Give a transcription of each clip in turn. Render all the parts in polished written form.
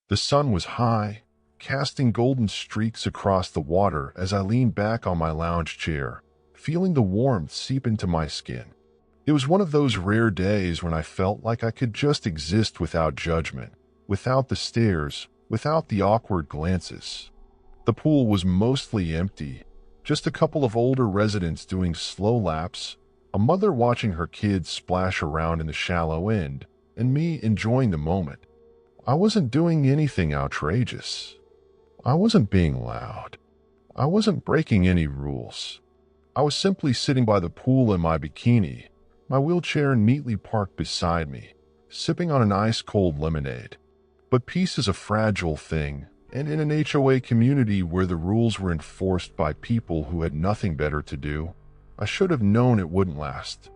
The sun was high, casting golden streaks across the water as I leaned back on my lounge chair, feeling the warmth seep into my skin. It was one of those rare days when I felt like I could just exist without judgment, without the stares, without the awkward glances. The pool was mostly empty, just a couple of older residents doing slow laps, a mother watching her kids splash around in the shallow end, and me enjoying the moment. I wasn't doing anything outrageous. I wasn't being loud. I wasn't breaking any rules. I was simply sitting by the pool in my bikini, my wheelchair neatly parked beside me, sipping on an ice-cold lemonade. But peace is a fragile thing, and in an HOA community where the rules were enforced by people who had nothing better to do, I should have known it wouldn't last.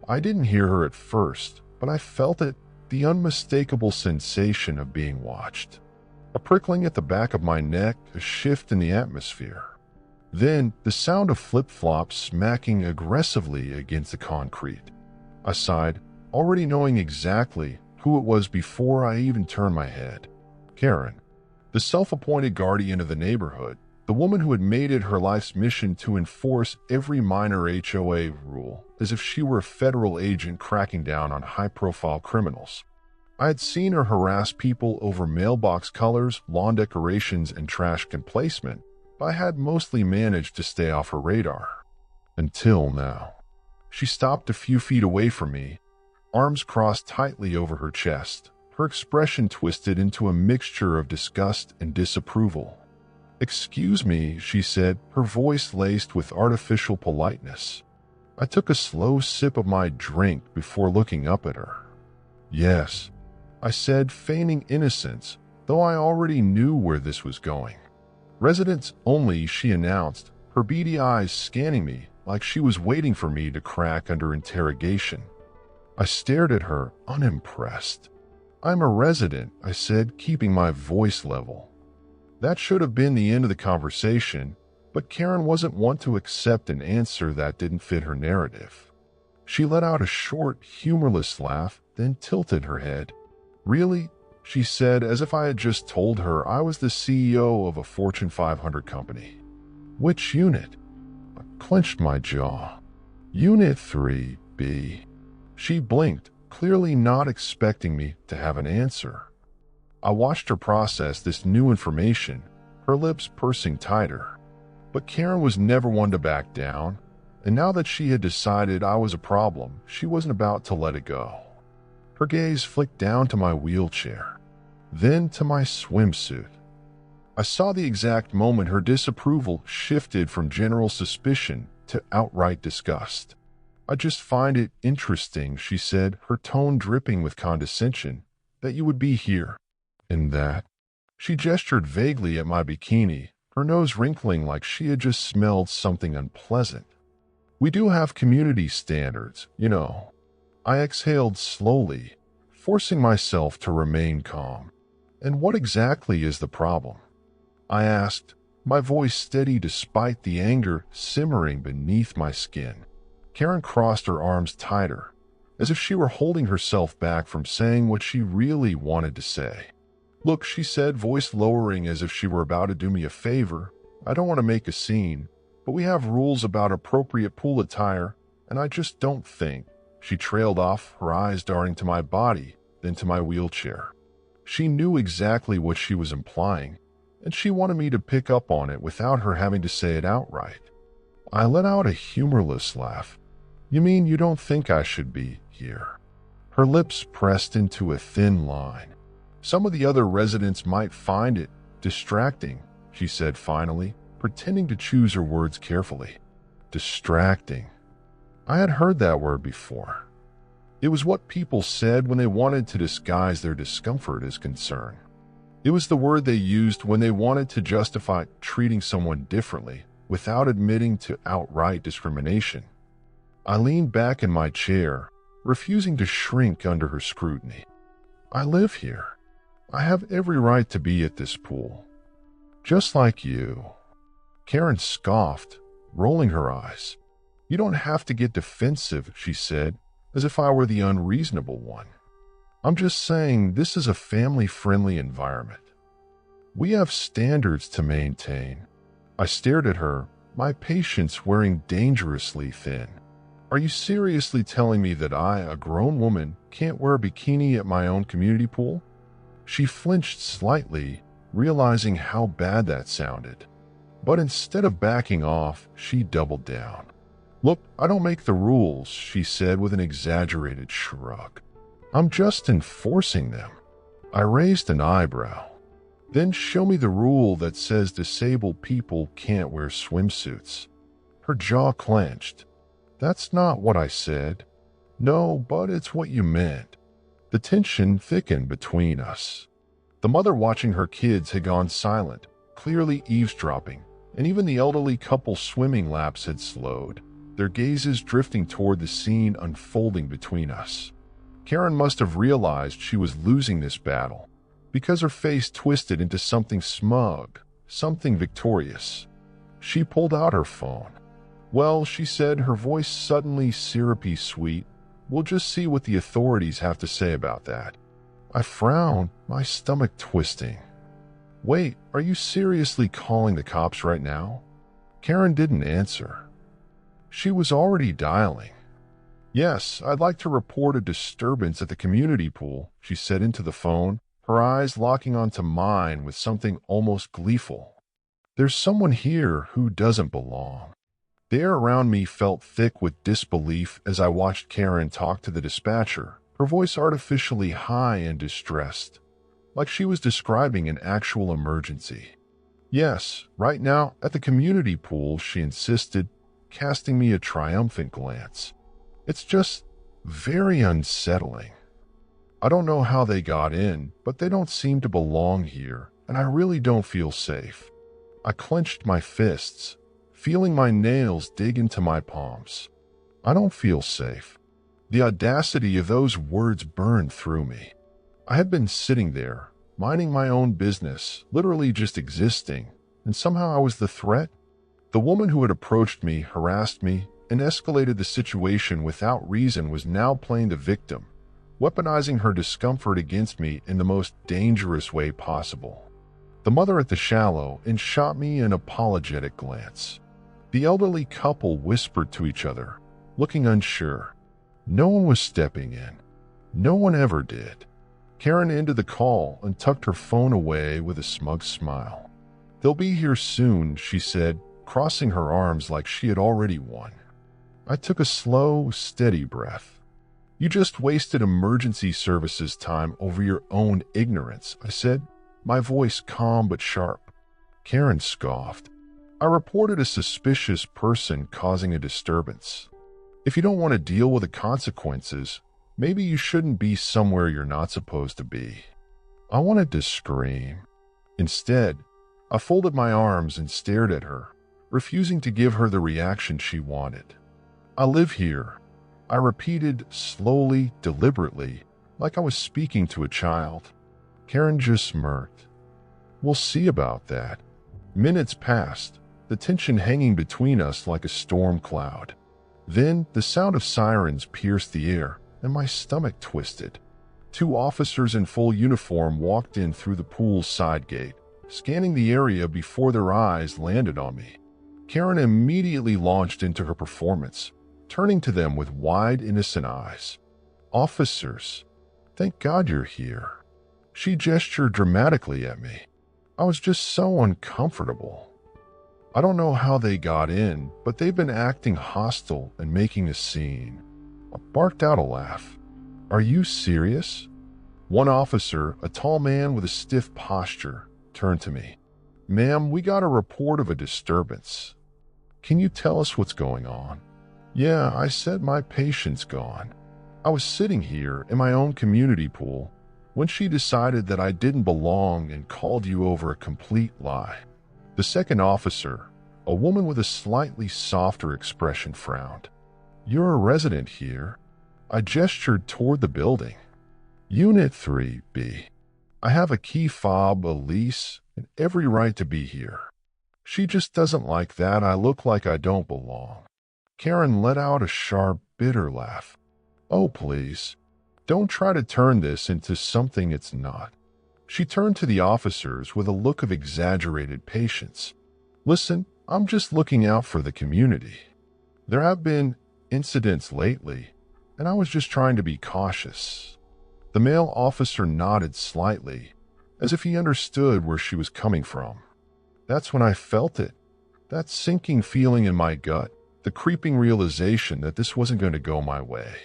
I didn't hear her at first, but I felt it, the unmistakable sensation of being watched. A prickling at the back of my neck, a shift in the atmosphere. Then, the sound of flip-flops smacking aggressively against the concrete. I sighed, already knowing exactly who it was before I even turned my head. Karen, the self-appointed guardian of the neighborhood, the woman who had made it her life's mission to enforce every minor HOA rule, as if she were a federal agent cracking down on high-profile criminals. I had seen her harass people over mailbox colors, lawn decorations, and trash can placement, but I had mostly managed to stay off her radar. Until now. She stopped a few feet away from me, arms crossed tightly over her chest, her expression twisted into a mixture of disgust and disapproval. "Excuse me," she said, her voice laced with artificial politeness. I took a slow sip of my drink before looking up at her. "Yes," I said, feigning innocence, though I already knew where this was going. "Residents only," she announced, her beady eyes scanning me like she was waiting for me to crack under interrogation. I stared at her, unimpressed. "I'm a resident," I said, keeping my voice level. That should have been the end of the conversation, but Karen wasn't one to accept an answer that didn't fit her narrative. She let out a short, humorless laugh, then tilted her head. "Really?" she said, as if I had just told her I was the CEO of a Fortune 500 company. "Which unit?" I clenched my jaw. "Unit 3B. She blinked, clearly not expecting me to have an answer. I watched her process this new information, her lips pursing tighter. But Karen was never one to back down, and now that she had decided I was a problem, she wasn't about to let it go. Her gaze flicked down to my wheelchair, then to my swimsuit. I saw the exact moment her disapproval shifted from general suspicion to outright disgust. "I just find it interesting," she said, her tone dripping with condescension, "that you would be here. And that." She gestured vaguely at my bikini, her nose wrinkling like she had just smelled something unpleasant. "We do have community standards, you know." I exhaled slowly, forcing myself to remain calm. "And what exactly is the problem?" I asked, my voice steady despite the anger simmering beneath my skin. Karen crossed her arms tighter, as if she were holding herself back from saying what she really wanted to say. "Look," she said, voice lowering as if she were about to do me a favor, "I don't want to make a scene, but we have rules about appropriate pool attire, and I just don't think." She trailed off, her eyes darting to my body, then to my wheelchair. She knew exactly what she was implying, and she wanted me to pick up on it without her having to say it outright. I let out a humorless laugh. "You mean you don't think I should be here?" Her lips pressed into a thin line. "Some of the other residents might find it distracting," she said finally, pretending to choose her words carefully. Distracting. I had heard that word before. It was what people said when they wanted to disguise their discomfort as concern. It was the word they used when they wanted to justify treating someone differently without admitting to outright discrimination. I leaned back in my chair, refusing to shrink under her scrutiny. "I live here. I have every right to be at this pool. Just like you." Karen scoffed, rolling her eyes. "You don't have to get defensive," she said, as if I were the unreasonable one. "I'm just saying this is a family-friendly environment. We have standards to maintain. I stared at her, my patience wearing dangerously thin. Are you seriously telling me that I, a grown woman, can't wear a bikini at my own community pool? She flinched slightly, realizing how bad that sounded. But instead of backing off, she doubled down. Look, I don't make the rules, she said with an exaggerated shrug. I'm just enforcing them. I raised an eyebrow. Then show me the rule that says disabled people can't wear swimsuits. Her jaw clenched. That's not what I said. No, but it's what you meant. The tension thickened between us. The mother watching her kids had gone silent, clearly eavesdropping, and even the elderly couple's swimming laps had slowed, their gazes drifting toward the scene unfolding between us. Karen must have realized she was losing this battle, because her face twisted into something smug, something victorious. She pulled out her phone. Well, she said, her voice suddenly syrupy sweet, we'll just see what the authorities have to say about that. I frowned, my stomach twisting. Wait, are you seriously calling the cops right now? Karen didn't answer. She was already dialing. Yes, I'd like to report a disturbance at the community pool, she said into the phone, her eyes locking onto mine with something almost gleeful. There's someone here who doesn't belong. The air around me felt thick with disbelief as I watched Karen talk to the dispatcher, her voice artificially high and distressed, like she was describing an actual emergency. Yes, right now, at the community pool, she insisted, casting me a triumphant glance. It's just very unsettling. I don't know how they got in, but they don't seem to belong here, and I really don't feel safe. I clenched my fists, feeling my nails dig into my palms. I don't feel safe. The audacity of those words burned through me. I had been sitting there, minding my own business, literally just existing, and somehow I was the threat. The woman who had approached me, harassed me, and escalated the situation without reason was now playing the victim, weaponizing her discomfort against me in the most dangerous way possible. The mother at the shallow end shot me an apologetic glance. The elderly couple whispered to each other, looking unsure. No one was stepping in. No one ever did. Karen ended the call and tucked her phone away with a smug smile. They'll be here soon, she said, crossing her arms like she had already won. I took a slow, steady breath. You just wasted emergency services time over your own ignorance, I said, my voice calm but sharp. Karen scoffed. I reported a suspicious person causing a disturbance. If you don't want to deal with the consequences, maybe you shouldn't be somewhere you're not supposed to be. I wanted to scream. Instead, I folded my arms and stared at her, refusing to give her the reaction she wanted. I live here, I repeated slowly, deliberately, like I was speaking to a child. Karen just smirked. We'll see about that. Minutes passed, the tension hanging between us like a storm cloud. Then the sound of sirens pierced the air, and my stomach twisted. 2 officers in full uniform walked in through the pool's side gate, scanning the area before their eyes landed on me. Karen immediately launched into her performance, turning to them with wide, innocent eyes. Officers, thank God you're here. She gestured dramatically at me. I was just so uncomfortable. I don't know how they got in, but they've been acting hostile and making a scene. I barked out a laugh. Are you serious? One officer, a tall man with a stiff posture, turned to me. Ma'am, we got a report of a disturbance. Can you tell us what's going on? Yeah, I said, my patient's gone. I was sitting here in my own community pool when she decided that I didn't belong and called you over a complete lie. The second officer, a woman with a slightly softer expression, frowned. You're a resident here. I gestured toward the building. Unit 3B. I have a key fob, a lease, and every right to be here. She just doesn't like that I look like I don't belong. Karen let out a sharp, bitter laugh. Oh, please, don't try to turn this into something it's not. She turned to the officers with a look of exaggerated patience. Listen, I'm just looking out for the community. There have been incidents lately, and I was just trying to be cautious. The male officer nodded slightly, as if he understood where she was coming from. That's when I felt it. That sinking feeling in my gut, the creeping realization that this wasn't going to go my way.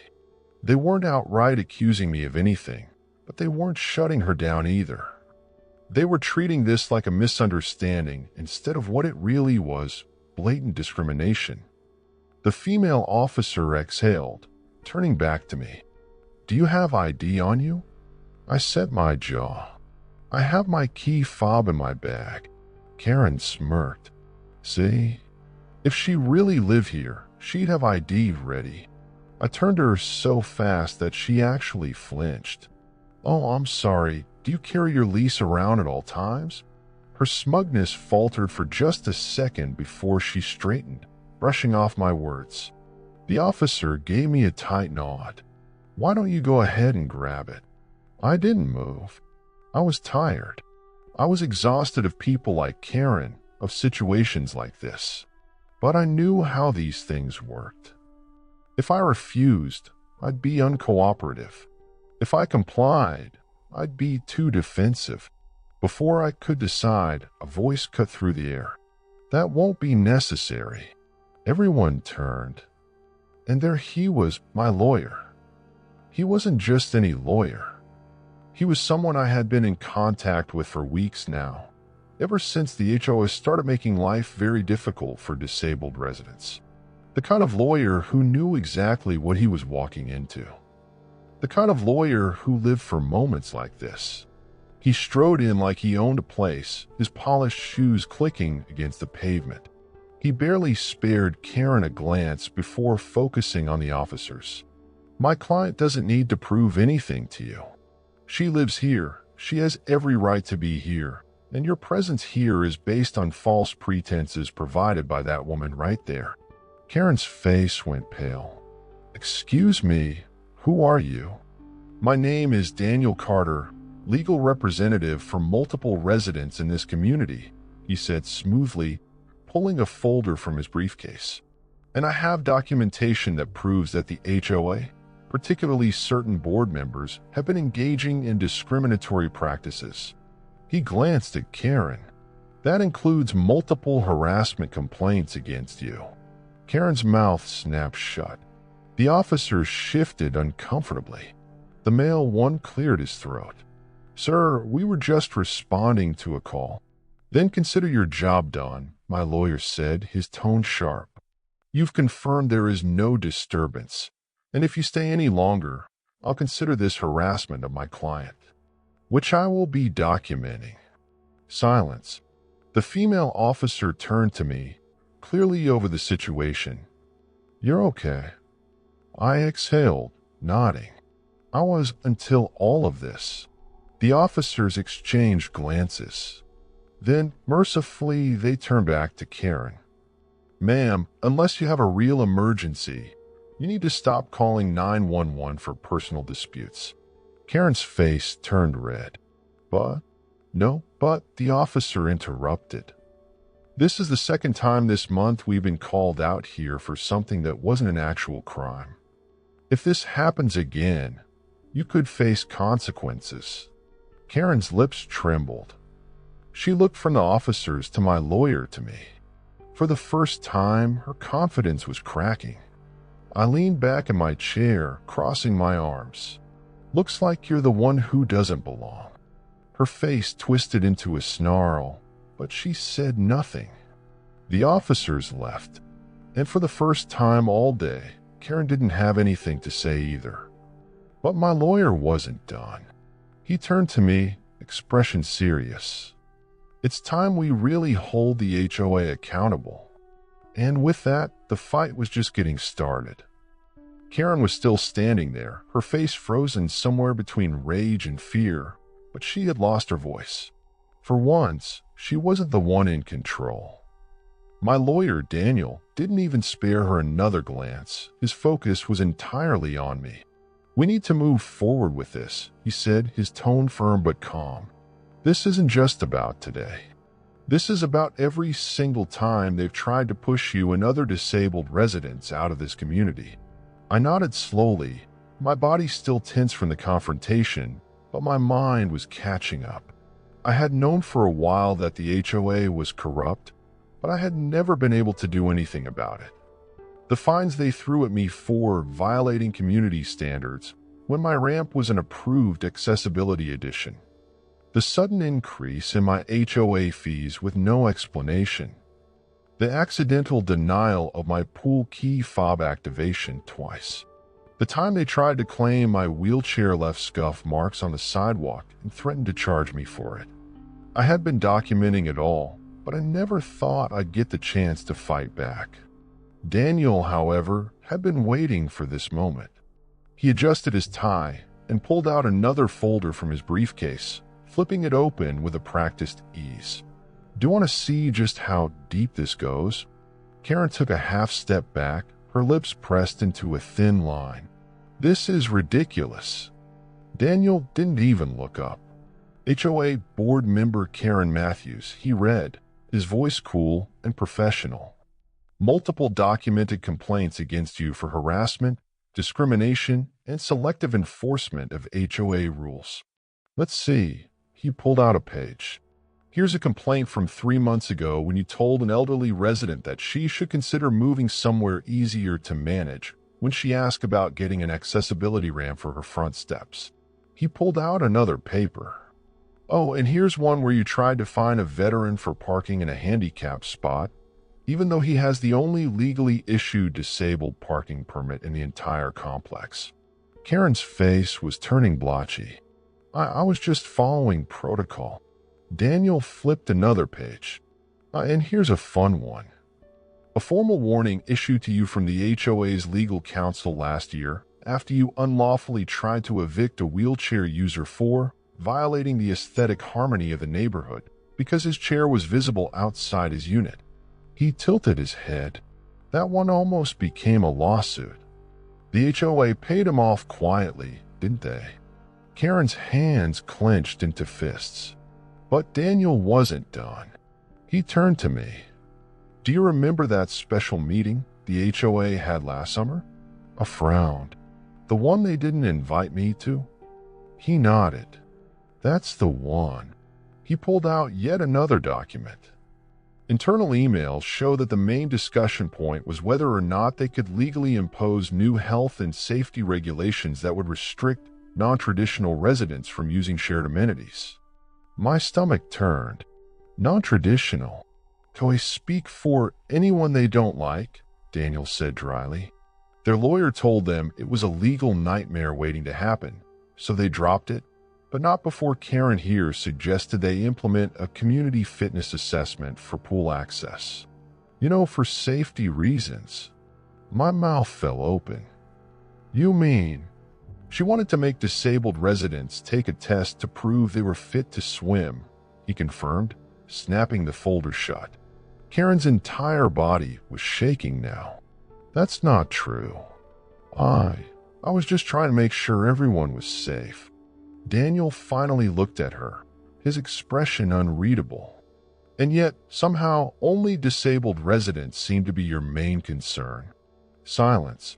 They weren't outright accusing me of anything, but they weren't shutting her down either. They were treating this like a misunderstanding instead of what it really was, blatant discrimination. The female officer exhaled, turning back to me. Do you have ID on you? I set my jaw. I have my key fob in my bag. Karen smirked. See? If she really lived here, she'd have ID ready. I turned to her so fast that she actually flinched. Oh, I'm sorry. Do you carry your lease around at all times? Her smugness faltered for just a second before she straightened, brushing off my words. The officer gave me a tight nod. Why don't you go ahead and grab it? I didn't move. I was tired. I was exhausted of people like Karen, of situations like this. But I knew how these things worked. If I refused, I'd be uncooperative. If I complied, I'd be too defensive. Before I could decide, a voice cut through the air. That won't be necessary. Everyone turned. And there he was, my lawyer. He wasn't just any lawyer. He was someone I had been in contact with for weeks now, ever since the HOA started making life very difficult for disabled residents. The kind of lawyer who knew exactly what he was walking into. The kind of lawyer who lived for moments like this. He strode in like he owned a place, his polished shoes clicking against the pavement. He barely spared Karen a glance before focusing on the officers. My client doesn't need to prove anything to you. She lives here. She has every right to be here. And your presence here is based on false pretenses provided by that woman right there. Karen's face went pale. Excuse me, who are you? My name is Daniel Carter, legal representative for multiple residents in this community, he said smoothly, pulling a folder from his briefcase. And I have documentation that proves that the HOA, particularly certain board members, have been engaging in discriminatory practices. He glanced at Karen. That includes multiple harassment complaints against you. Karen's mouth snapped shut. The officers shifted uncomfortably. The male one cleared his throat. Sir, we were just responding to a call. Then consider your job done, my lawyer said, his tone sharp. You've confirmed there is no disturbance, and if you stay any longer, I'll consider this harassment of my client, which I will be documenting. Silence. The female officer turned to me, clearly over the situation. You're okay. I exhaled, nodding. I was until all of this. The officers exchanged glances. Then, mercifully, they turned back to Karen. Ma'am, unless you have a real emergency, you need to stop calling 911 for personal disputes. Karen's face turned red. But the officer interrupted. This is the second time this month we've been called out here for something that wasn't an actual crime. If this happens again, you could face consequences. Karen's lips trembled. She looked from the officers to my lawyer to me. For the first time, her confidence was cracking. I leaned back in my chair, crossing my arms. Looks like you're the one who doesn't belong. Her face twisted into a snarl, but she said nothing. The officers left, and for the first time all day, Karen didn't have anything to say either. But my lawyer wasn't done. He turned to me, expression serious. It's time we really hold the HOA accountable. And with that, the fight was just getting started. Karen was still standing there, her face frozen somewhere between rage and fear, but she had lost her voice. For once, she wasn't the one in control. My lawyer, Daniel, didn't even spare her another glance. His focus was entirely on me. We need to move forward with this, he said, his tone firm but calm. This isn't just about today. This is about every single time they've tried to push you and other disabled residents out of this community. I nodded slowly, my body still tense from the confrontation, but my mind was catching up. I had known for a while that the HOA was corrupt, but I had never been able to do anything about it. The fines they threw at me for violating community standards when my ramp was an approved accessibility edition. The sudden increase in my HOA fees with no explanation. The accidental denial of my pool key fob activation twice. The time they tried to claim my wheelchair left scuff marks on the sidewalk and threatened to charge me for it. I had been documenting it all, but I never thought I'd get the chance to fight back. Daniel, however, had been waiting for this moment. He adjusted his tie and pulled out another folder from his briefcase, flipping it open with a practiced ease. Do you want to see just how deep this goes? Karen took a half step back, her lips pressed into a thin line. This is ridiculous. Daniel didn't even look up. HOA board member Karen Matthews, he read, his voice cool and professional. Multiple documented complaints against you for harassment, discrimination, and selective enforcement of HOA rules. Let's see. He pulled out a page. Here's a complaint from 3 months ago when you told an elderly resident that she should consider moving somewhere easier to manage when she asked about getting an accessibility ramp for her front steps. He pulled out another paper. Oh, and here's one where you tried to fine a veteran for parking in a handicapped spot, even though he has the only legally issued disabled parking permit in the entire complex. Karen's face was turning blotchy. I was just following protocol. Daniel flipped another page. And here's a fun one. A formal warning issued to you from the HOA's legal counsel last year after you unlawfully tried to evict a wheelchair user for violating the aesthetic harmony of the neighborhood because his chair was visible outside his unit. He tilted his head. That one almost became a lawsuit. The HOA paid him off quietly, didn't they? Karen's hands clenched into fists. But Daniel wasn't done. He turned to me. Do you remember that special meeting the HOA had last summer? I frowned. The one they didn't invite me to? He nodded. That's the one. He pulled out yet another document. Internal emails show that the main discussion point was whether or not they could legally impose new health and safety regulations that would restrict non-traditional residents from using shared amenities. My stomach turned. Non-traditional? Do I speak for anyone they don't like? Daniel said dryly. Their lawyer told them it was a legal nightmare waiting to happen, so they dropped it, but not before Karen here suggested they implement a community fitness assessment for pool access. For safety reasons. My mouth fell open. You mean? She wanted to make disabled residents take a test to prove they were fit to swim, he confirmed, snapping the folder shut. Karen's entire body was shaking now. That's not true. I was just trying to make sure everyone was safe. Daniel finally looked at her, his expression unreadable. And yet, somehow, only disabled residents seemed to be your main concern. Silence.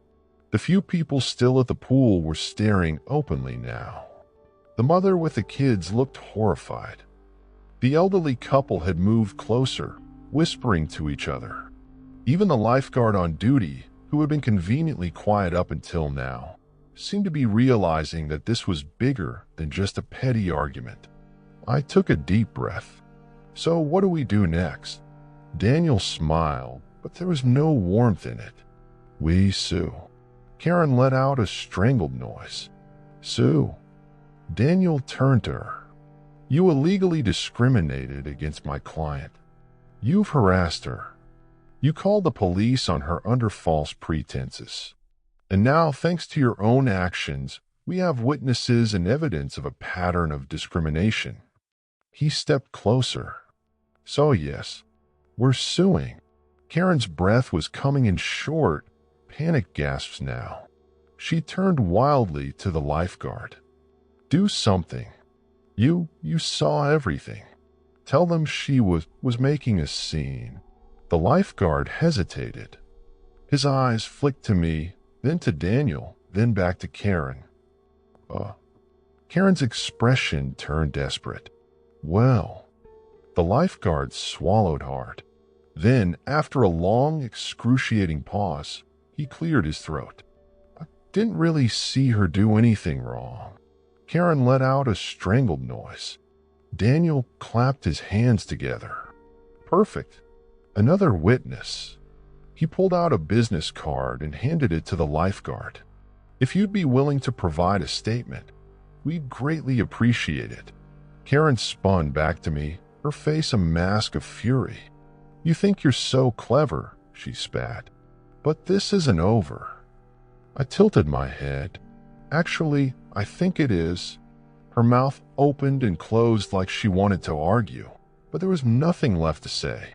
The few people still at the pool were staring openly now. The mother with the kids looked horrified. The elderly couple had moved closer, whispering to each other. Even the lifeguard on duty, who had been conveniently quiet up until now, seemed to be realizing that this was bigger than just a petty argument. I took a deep breath. So what do we do next? Daniel smiled, but there was no warmth in it. We sue. Karen let out a strangled noise. Sue. Daniel turned to her. You illegally discriminated against my client. You've harassed her. You called the police on her under false pretenses. And now, thanks to your own actions, we have witnesses and evidence of a pattern of discrimination. He stepped closer. So yes, we're suing. Karen's breath was coming in short, panic gasps now. She turned wildly to the lifeguard. Do something. You saw everything. Tell them she was making a scene." The lifeguard hesitated. His eyes flicked to me, then to Daniel, then back to Karen. Uh, Karen's expression turned desperate. "Well," the lifeguard swallowed hard. Then, after a long, excruciating pause, he cleared his throat. "I didn't really see her do anything wrong." Karen let out a strangled noise. Daniel clapped his hands together. "Perfect. Another witness." He pulled out a business card and handed it to the lifeguard. "If you'd be willing to provide a statement, we'd greatly appreciate it." Karen spun back to me, her face a mask of fury. "You think you're so clever," she spat. "But this isn't over." I tilted my head. "Actually, I think it is." Her mouth opened and closed like she wanted to argue, but there was nothing left to say.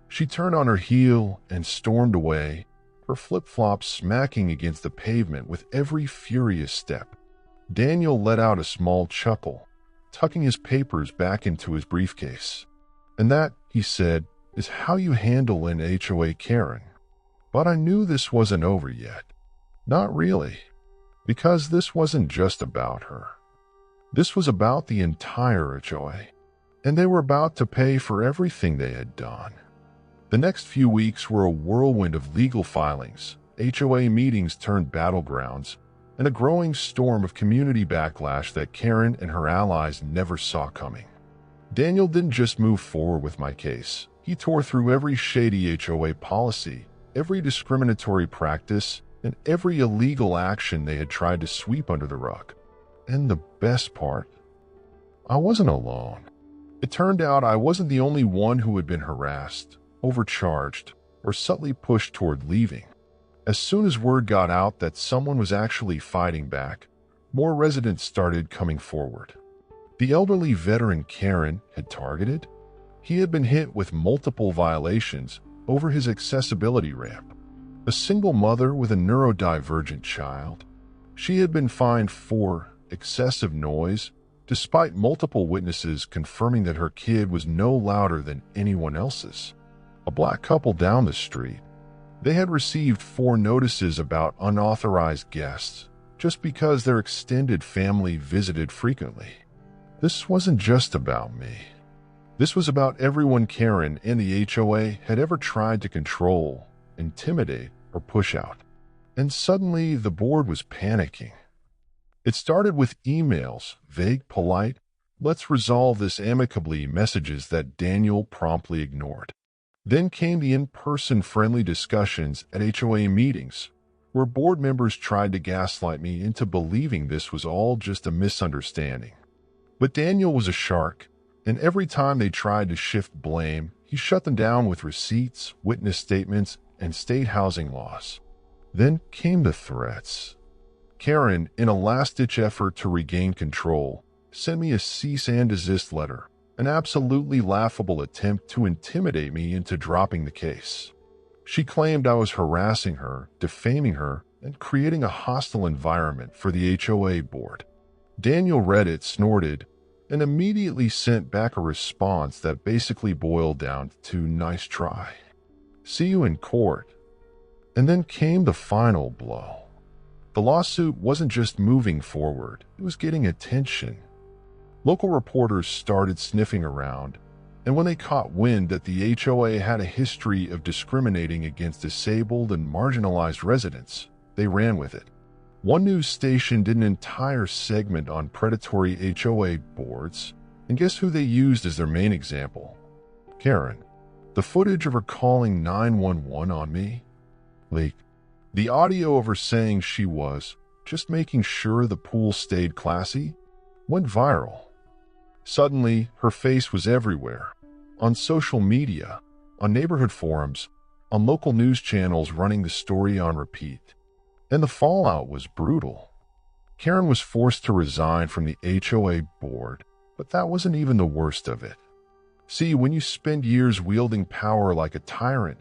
She turned on her heel and stormed away, her flip-flops smacking against the pavement with every furious step. Daniel let out a small chuckle, tucking his papers back into his briefcase. "And that," he said, "is how you handle an HOA Karen." But I knew this wasn't over yet. Not really. Because this wasn't just about her. This was about the entire HOA, and they were about to pay for everything they had done. The next few weeks were a whirlwind of legal filings, HOA meetings turned battlegrounds, and a growing storm of community backlash that Karen and her allies never saw coming. Daniel didn't just move forward with my case. He tore through every shady HOA policy, every discriminatory practice, and every illegal action they had tried to sweep under the rug. And the best part, I wasn't alone. It turned out I wasn't the only one who had been harassed, overcharged, or subtly pushed toward leaving. As soon as word got out that someone was actually fighting back, more residents started coming forward. The elderly veteran Karen had targeted. He had been hit with multiple violations over his accessibility ramp. A single mother with a neurodivergent child. She had been fined for excessive noise, despite multiple witnesses confirming that her kid was no louder than anyone else's. A black couple down the street. They had received 4 notices about unauthorized guests, just because their extended family visited frequently. This wasn't just about me. This was about everyone Karen and the HOA had ever tried to control, intimidate, or push out. And suddenly the board was panicking. It started with emails, vague, polite, "Let's resolve this amicably" messages that Daniel promptly ignored. Then came the in-person friendly discussions at HOA meetings, where board members tried to gaslight me into believing this was all just a misunderstanding. But Daniel was a shark, and every time they tried to shift blame, he shut them down with receipts, witness statements, and state housing laws. Then came the threats. Karen, in a last-ditch effort to regain control, sent me a cease and desist letter, an absolutely laughable attempt to intimidate me into dropping the case. She claimed I was harassing her, defaming her, and creating a hostile environment for the HOA board. Daniel read it, snorted, and immediately sent back a response that basically boiled down to "nice try. See you in court." And then came the final blow. The lawsuit wasn't just moving forward, it was getting attention. Local reporters started sniffing around, and when they caught wind that the HOA had a history of discriminating against disabled and marginalized residents, they ran with it. One news station did an entire segment on predatory HOA boards, and guess who they used as their main example? Karen. The footage of her calling 911 on me leaked. The audio of her saying she was just making sure the pool stayed classy went viral. Suddenly, her face was everywhere, on social media, on neighborhood forums, on local news channels running the story on repeat. And the fallout was brutal. Karen was forced to resign from the HOA board, but that wasn't even the worst of it. See, when you spend years wielding power like a tyrant,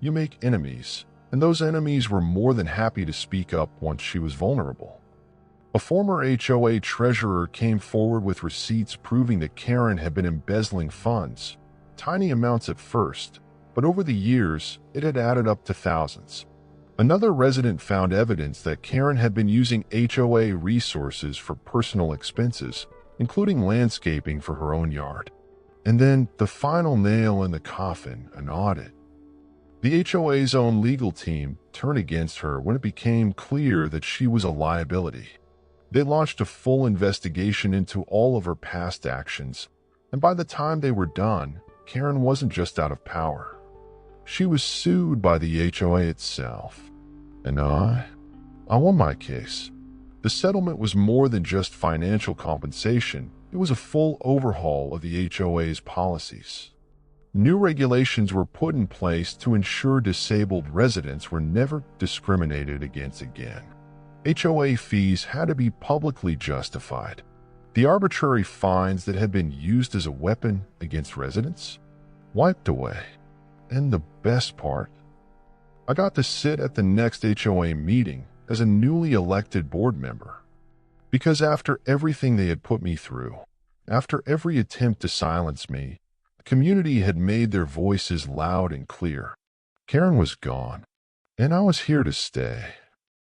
you make enemies, and those enemies were more than happy to speak up once she was vulnerable. A former HOA treasurer came forward with receipts proving that Karen had been embezzling funds, tiny amounts at first, but over the years, it had added up to thousands. Another resident found evidence that Karen had been using HOA resources for personal expenses, including landscaping for her own yard. And then the final nail in the coffin, an audit. The HOA's own legal team turned against her when it became clear that she was a liability. They launched a full investigation into all of her past actions, and by the time they were done, Karen wasn't just out of power. She was sued by the HOA itself. And I won my case. The settlement was more than just financial compensation. It was a full overhaul of the HOA's policies. New regulations were put in place to ensure disabled residents were never discriminated against again. HOA fees had to be publicly justified. The arbitrary fines that had been used as a weapon against residents wiped away. And the best part, I got to sit at the next HOA meeting as a newly elected board member. Because after everything they had put me through, after every attempt to silence me, the community had made their voices loud and clear. Karen was gone, and I was here to stay.